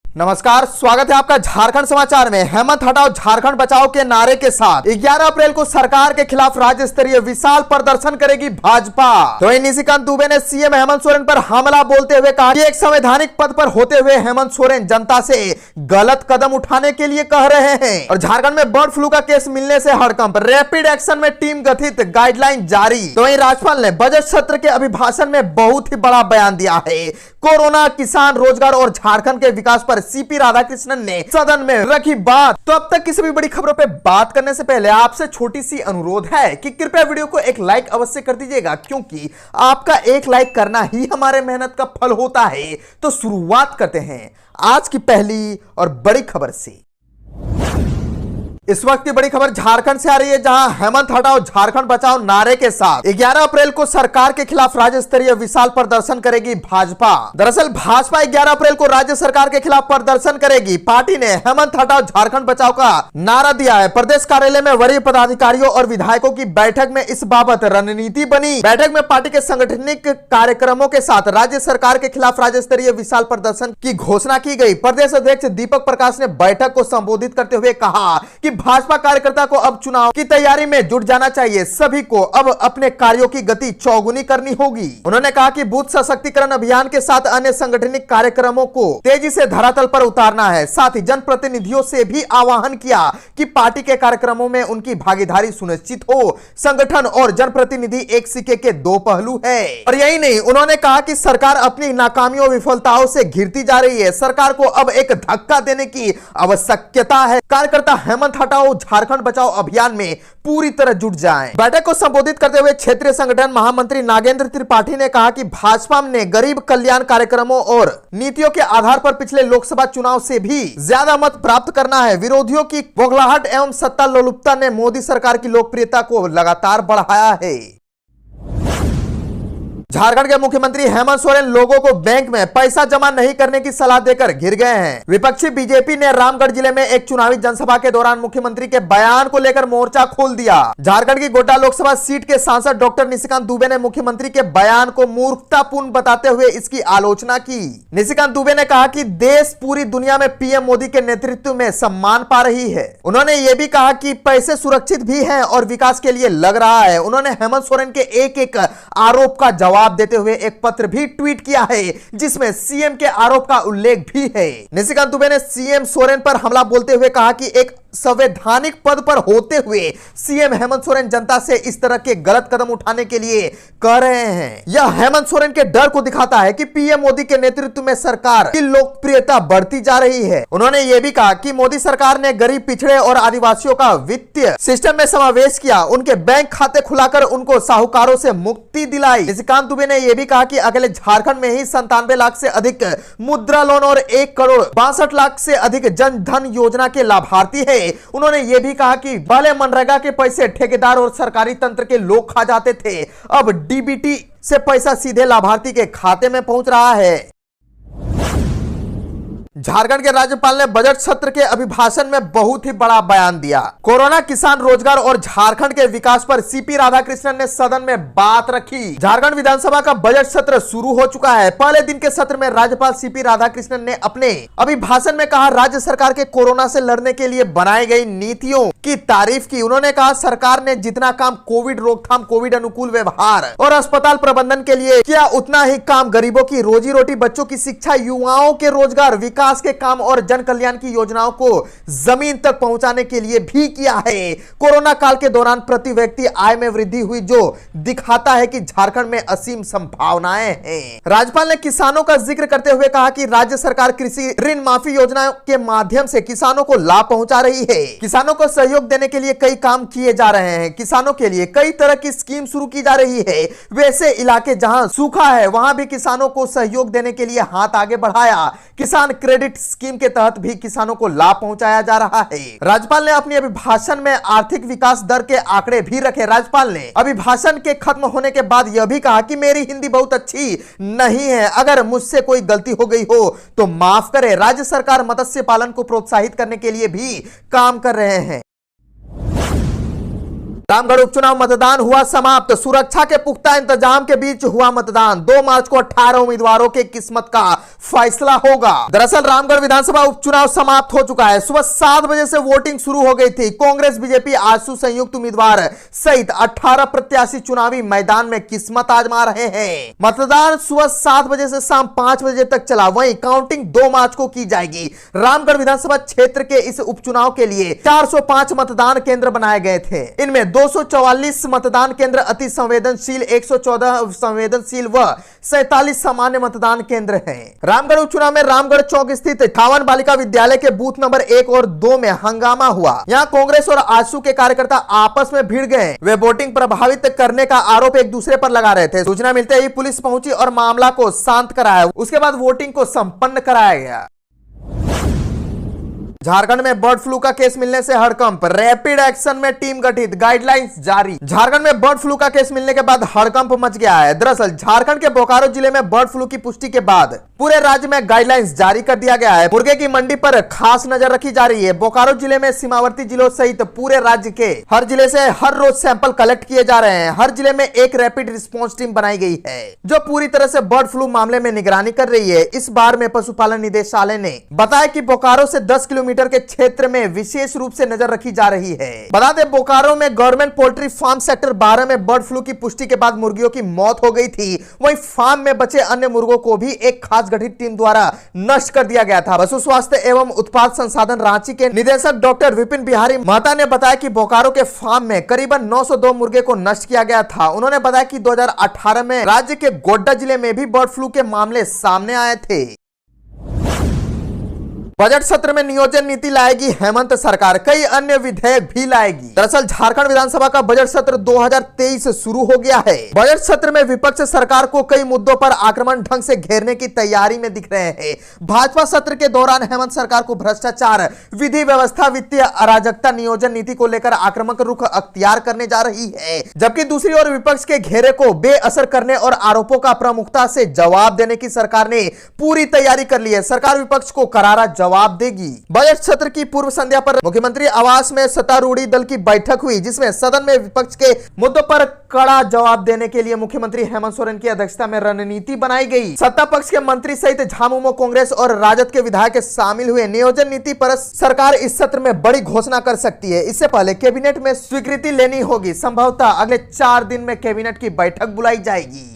नमस्कार, स्वागत है आपका झारखंड समाचार में। हेमंत हटाओ झारखंड बचाओ के नारे के साथ 11 अप्रैल को सरकार के खिलाफ राज्य स्तरीय विशाल प्रदर्शन करेगी भाजपा। तो निशिकांत दुबे ने सीएम हेमंत सोरेन पर हमला बोलते हुए कहा कि एक संवैधानिक पद पर होते हुए हेमंत सोरेन जनता से गलत कदम उठाने के लिए कह रहे हैं। और झारखंड में बर्ड फ्लू का केस मिलने से हड़कंप, रैपिड एक्शन में टीम गठित, गाइडलाइन जारी। तो वहीं राज्यपाल ने बजट सत्र के अभिभाषण में बहुत ही बड़ा बयान दिया है। कोरोना, किसान, रोजगार और झारखंड के विकास पर सीपी राधाकृष्णन ने सदन में रखी बात। तो अब तक किसी भी बड़ी खबरों पे बात करने से पहले आपसे छोटी सी अनुरोध है कि कृपया वीडियो को एक लाइक अवश्य कर दीजिएगा, क्योंकि आपका एक लाइक करना ही हमारे मेहनत का फल होता है। तो शुरुआत करते हैं आज की पहली और बड़ी खबर से। इस वक्त की बड़ी खबर झारखंड से आ रही है, जहां हेमंत हटाओ झारखंड बचाओ नारे के साथ 11 अप्रैल को सरकार के खिलाफ राज्य स्तरीय विशाल प्रदर्शन करेगी भाजपा। दरअसल भाजपा 11 अप्रैल को राज्य सरकार के खिलाफ प्रदर्शन करेगी। पार्टी ने हेमंत हटाओ झारखंड बचाओ का नारा दिया है। प्रदेश कार्यालय में वरीय पदाधिकारियों और विधायकों की बैठक में इस बाबत रणनीति बनी। बैठक में पार्टी के सांगठनिक कार्यक्रमों के साथ राज्य सरकार के खिलाफ राज्य स्तरीय विशाल प्रदर्शन की घोषणा की गई। प्रदेश अध्यक्ष दीपक प्रकाश ने बैठक को संबोधित करते हुए कहा कि भाजपा कार्यकर्ता को अब चुनाव की तैयारी में जुट जाना चाहिए। सभी को अब अपने कार्यों की गति चौगुनी करनी होगी। उन्होंने कहा कि बूथ सशक्तिकरण अभियान के साथ अन्य संगठनिक कार्यक्रमों को तेजी से धरातल पर उतारना है। साथ ही जनप्रतिनिधियों से भी आह्वान किया कि पार्टी के कार्यक्रमों में उनकी भागीदारी सुनिश्चित हो। संगठन और जनप्रतिनिधि एक सिक्के के दो पहलू है। और यही नहीं, उन्होंने कहा कि सरकार अपनी नाकामियों, विफलताओं से घिरती जा रही है। सरकार को अब एक धक्का देने की आवश्यकता है। कार्यकर्ता हेमंत हटाओ झारखंड बचाओ अभियान में पूरी तरह जुट जाएं। बैठक को संबोधित करते हुए क्षेत्रीय संगठन महामंत्री नागेंद्र त्रिपाठी ने कहा कि भाजपा ने गरीब कल्याण कार्यक्रमों और नीतियों के आधार पर पिछले लोकसभा चुनाव से भी ज्यादा मत प्राप्त करना है। विरोधियों की बौखलाहट एवं सत्ता लोलुपता ने मोदी सरकार की लोकप्रियता को लगातार बढ़ाया है। झारखंड के मुख्यमंत्री हेमंत सोरेन लोगों को बैंक में पैसा जमा नहीं करने की सलाह देकर घिर गए हैं। विपक्षी बीजेपी ने रामगढ़ जिले में एक चुनावी जनसभा के दौरान मुख्यमंत्री के बयान को लेकर मोर्चा खोल दिया। झारखंड की गोड्डा लोकसभा सीट के सांसद डॉक्टर निशिकांत दुबे ने मुख्यमंत्री के बयान को मूर्खतापूर्ण बताते हुए इसकी आलोचना की। निशिकांत दुबे ने कहा कि देश पूरी दुनिया में पीएम मोदी के नेतृत्व में सम्मान पा रही है। उन्होंने ये भी कहा कि पैसे सुरक्षित भी हैं और विकास के लिए लग रहा है। उन्होंने हेमंत सोरेन के एक एक आरोप का जवाब देते हुए एक पत्र भी ट्वीट किया है, जिसमें सीएम के आरोप का उल्लेख भी है। निशिकांत दुबे ने सीएम सोरेन पर हमला बोलते हुए कहा कि एक संवैधानिक पद पर होते हुए सीएम हेमंत सोरेन जनता से इस तरह के गलत कदम उठाने के लिए कह रहे हैं। यह हेमंत सोरेन के डर को दिखाता है कि पीएम मोदी के नेतृत्व में सरकार की लोकप्रियता बढ़ती जा रही है। उन्होंने यह भी कहा कि मोदी सरकार ने गरीब, पिछड़े और आदिवासियों का वित्तीय सिस्टम में समावेश किया, उनके बैंक खाते खुलाकर उनको साहूकारों से मुक्ति दिलाई। निशिकांत दुबे ने यह भी कहा कि अकेले झारखंड में ही 97 लाख से अधिक मुद्रा लोन और 1 करोड़ 62 लाख से अधिक जन धन योजना के लाभार्थी है। उन्होंने यह भी कहा कि पहले मनरेगा के पैसे ठेकेदार और सरकारी तंत्र के लोग खा जाते थे, अब डीबीटी से पैसा सीधे लाभार्थी के खाते में पहुंच रहा है। झारखंड के राज्यपाल ने बजट सत्र के अभिभाषण में बहुत ही बड़ा बयान दिया। कोरोना, किसान, रोजगार और झारखंड के विकास पर सीपी राधाकृष्णन ने सदन में बात रखी। झारखंड विधानसभा का बजट सत्र शुरू हो चुका है। पहले दिन के सत्र में राज्यपाल सीपी राधाकृष्णन ने अपने अभिभाषण में कहा, राज्य सरकार के कोरोना से लड़ने के लिए बनाई गई नीतियों की तारीफ की। उन्होंने कहा, सरकार ने जितना काम कोविड रोकथाम, कोविड अनुकूल व्यवहार और अस्पताल प्रबंधन के लिए किया, उतना ही काम गरीबों की रोजी रोटी, बच्चों की शिक्षा, युवाओं के रोजगार, विकास के काम और जन कल्याण की योजनाओं को जमीन तक पहुंचाने के लिए भी किया है। कोरोना काल के दौरान प्रति व्यक्ति आय में वृद्धि हुई, जो दिखाता है कि झारखंड में असीम संभावनाएं हैं। राज्यपाल ने किसानों का जिक्र करते हुए कहा कि राज्य सरकार कृषि ऋण माफी योजना के माध्यम से किसानों को लाभ पहुंचा रही है। किसानों को सहयोग देने के लिए कई काम किए जा रहे हैं। किसानों के लिए कई तरह की स्कीम शुरू की जा रही है। वैसे इलाके जहां सूखा है, वहां भी किसानों को सहयोग देने के लिए हाथ आगे बढ़ाया। किसान क्रेडिट स्कीम के तहत भी किसानों को लाभ पहुंचाया जा रहा है। राज्यपाल ने अपने अभिभाषण में आर्थिक विकास दर के आंकड़े भी रखे। राज्यपाल ने अभिभाषण के खत्म होने के बाद यह भी कहा कि मेरी हिंदी बहुत अच्छी नहीं है, अगर मुझसे कोई गलती हो गई हो तो माफ करें। राज्य सरकार मत्स्य पालन को प्रोत्साहित करने के लिए भी काम कर रहे हैं। रामगढ़ उपचुनाव मतदान हुआ समाप्त। सुरक्षा के पुख्ता इंतजाम के बीच हुआ मतदान। 2 मार्च को 18 उम्मीदवारों के किस्मत का फैसला होगा। दरअसल रामगढ़ विधानसभा उपचुनाव समाप्त हो चुका है। सुबह 7 बजे से वोटिंग शुरू हो गई थी। कांग्रेस बीजेपी आजसू संयुक्त उम्मीदवार सहित 18 प्रत्याशी चुनावी मैदान में किस्मत आजमा रहे हैं। मतदान सुबह 7 बजे से शाम 5 बजे तक चला। वहीं काउंटिंग 2 मार्च को की जाएगी। रामगढ़ विधानसभा क्षेत्र के इस उपचुनाव के लिए 405 मतदान केंद्र बनाए गए थे। इनमें 244 मतदान केंद्र अति संवेदनशील, 114 संवेदनशील व 47 सामान्य मतदान केंद्र हैं। रामगढ़ उपचुनाव में रामगढ़ चौक स्थित 58 बालिका विद्यालय के बूथ नंबर 1 और 2 में हंगामा हुआ। यहां कांग्रेस और आजसू के कार्यकर्ता आपस में भिड़ गए। वे वोटिंग प्रभावित करने का आरोप एक दूसरे पर लगा रहे थे। सूचना मिलते ही पुलिस पहुंची और मामला को शांत कराया। उसके बाद वोटिंग को संपन्न कराया गया। झारखंड में बर्ड फ्लू का केस मिलने से हड़कंप। रैपिड एक्शन में टीम गठित, गाइडलाइंस जारी। झारखंड में बर्ड फ्लू का केस मिलने के बाद हड़कंप मच गया है। दरअसल झारखंड के बोकारो जिले में बर्ड फ्लू की पुष्टि के बाद पूरे राज्य में गाइडलाइंस जारी कर दिया गया है। मुर्गे की मंडी पर खास नजर रखी जा रही है। बोकारो जिले में सीमावर्ती जिलों सहित पूरे राज्य के हर जिले से हर रोज सैंपल कलेक्ट किए जा रहे हैं। हर जिले में एक रैपिड रिस्पॉन्स टीम बनाई गई है जो पूरी तरह से बर्ड फ्लू मामले में निगरानी कर रही है। इस बार में पशुपालन निदेशालय ने बताया कि बोकारो से 10 किलोमीटर के क्षेत्र में विशेष रूप से नजर रखी जा रही है। बता दें, बोकारो में गवर्नमेंट पोल्ट्री फार्म सेक्टर 12 में बर्ड फ्लू की पुष्टि के बाद मुर्गियों की मौत हो गई थी। वहीं फार्म में बचे अन्य मुर्गों को भी एक खास गठित टीम द्वारा नष्ट कर दिया गया था। पशु स्वास्थ्य एवं उत्पाद संसाधन रांची के निदेशक डॉक्टर विपिन बिहारी महता ने बताया कि बोकारो के फार्म में करीबन 902 मुर्गे को नष्ट किया गया था। उन्होंने बताया कि 2018 में राज्य के गोड्डा जिले में भी बर्ड फ्लू के मामले सामने आए थे। बजट सत्र में नियोजन नीति लाएगी हेमंत सरकार, कई अन्य विधेयक भी लाएगी। दरअसल झारखंड विधानसभा का बजट सत्र 2023 शुरू हो गया है। बजट सत्र में विपक्ष सरकार को कई मुद्दों पर आक्रमण ढंग से घेरने की तैयारी में दिख रहे हैं। भाजपा सत्र के दौरान हेमंत सरकार को भ्रष्टाचार, विधि व्यवस्था, वित्तीय अराजकता, नियोजन नीति को लेकर आक्रामक रुख अख्तियार करने जा रही है, जबकि दूसरी ओर विपक्ष के घेरे को बेअसर करने और आरोपों का प्रमुखता से जवाब देने की सरकार ने पूरी तैयारी कर ली है। सरकार विपक्ष को करारा जवाब देगी। बजट सत्र की पूर्व संध्या पर मुख्यमंत्री आवास में सत्तारूढ़ी दल की बैठक हुई, जिसमें सदन में विपक्ष के मुद्दों पर कड़ा जवाब देने के लिए मुख्यमंत्री हेमंत सोरेन की अध्यक्षता में रणनीति बनाई गई। सत्ता पक्ष के मंत्री सहित झामुमो, कांग्रेस और राजद के विधायक शामिल हुए। नियोजन नीति पर सरकार इस सत्र में बड़ी घोषणा कर सकती है। इससे पहले कैबिनेट में स्वीकृति लेनी होगी। संभवतः अगले 4 दिन में कैबिनेट की बैठक बुलाई जाएगी।